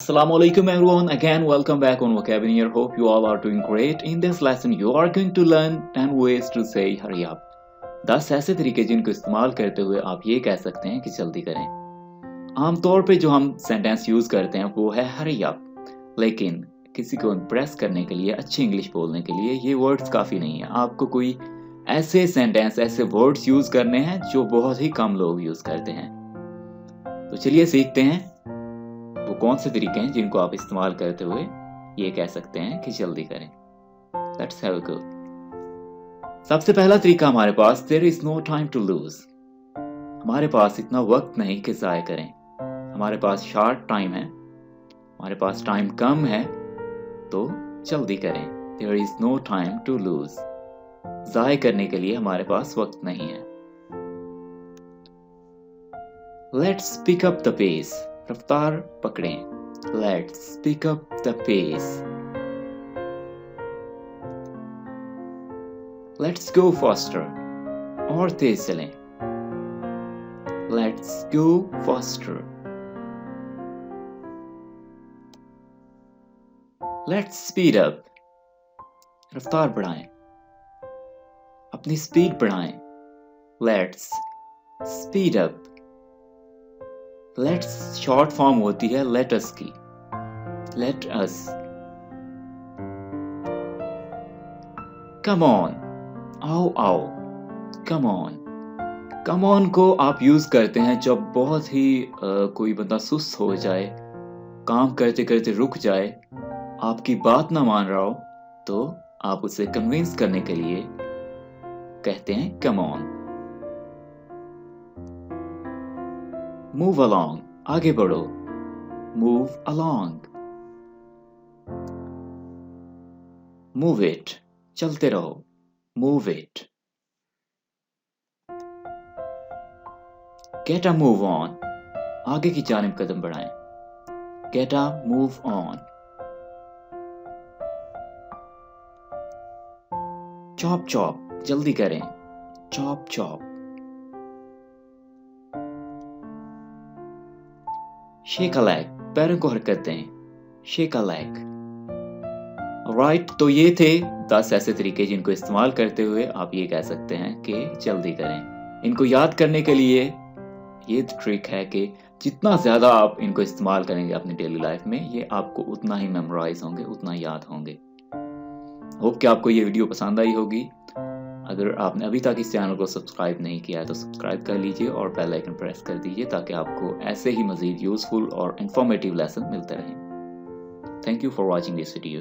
Assalamu alaikum everyone. Again, welcome back on Vocabulary. Hope you all are doing great. In this lesson, you are going to learn 10 ways to say hurry up. 10 ऐसे तरीके जिनको इस्तेमाल करते हुए आप ये कह सकते हैं कि जल्दी करें। आमतौर पे जो हम सेंटेंस यूज करते हैं वो है हरी अप, लेकिन किसी को इम्प्रेस करने के लिए, अच्छी इंग्लिश बोलने के लिए ये वर्ड्स काफ़ी नहीं है। आपको कोई ऐसे सेंटेंस, ऐसे वर्ड्स यूज करने हैं जो बहुत ही कम लोग यूज करते हैं। तो चलिए सीखते हैं वो कौन से तरीके हैं जिनको आप इस्तेमाल करते हुए ये कह सकते हैं कि जल्दी करें। Let's have a go. सबसे पहला तरीका हमारे पास, there is no time to lose. हमारे पास इतना वक्त नहीं कि ज़ाया करें। हमारे पास शॉर्ट टाइम है, हमारे पास टाइम कम है, तो जल्दी करें। There is no time to lose. ज़ाया करने के लिए हमारे पास वक्त नहीं है। Let's pick up the pace. रफ्तार पकड़ें। Let's pick up the pace. Let's go faster. और तेज चलें। Let's go faster. Let's speed up. रफ्तार बढ़ाएं, अपनी स्पीड बढ़ाएं। Let's speed up. Let's short form होती है लेट अस की। Let us. कम ऑन, आओ आओ। Come on. कम ऑन को आप यूज करते हैं जब बहुत ही कोई बंदा सुस्त हो जाए, काम करते करते रुक जाए, आपकी बात ना मान रहा हो, तो आप उसे कन्विंस करने के लिए कहते हैं कम ऑन। मूव अलोंग, आगे बढ़ो। Move along. मूव इट, चलते रहो। Move it. Get a move on, आगे की जानिब कदम बढ़ाएं। Get a move on. Chop chop, जल्दी करें। Chop chop. Shake a leg, पैरों को हरकत दें। Shake a leg. राइट, तो ये थे 10 ऐसे तरीके जिनको इस्तेमाल करते हुए आप ये कह सकते हैं कि जल्दी करें। इनको याद करने के लिए ये ट्रिक है कि जितना ज़्यादा आप इनको इस्तेमाल करेंगे अपनी डेली लाइफ में, ये आपको उतना ही मेमोराइज होंगे, उतना याद होंगे। होप कि आपको ये वीडियो पसंद आई होगी। अगर आपने अभी तक इस चैनल को सब्सक्राइब नहीं किया है तो सब्सक्राइब कर लीजिए और बेल आइकन प्रेस कर दीजिए ताकि आपको ऐसे ही मज़ीद यूज़फुल और इन्फॉर्मेटिव लेसन मिलते रहें। Thank you for watching this video.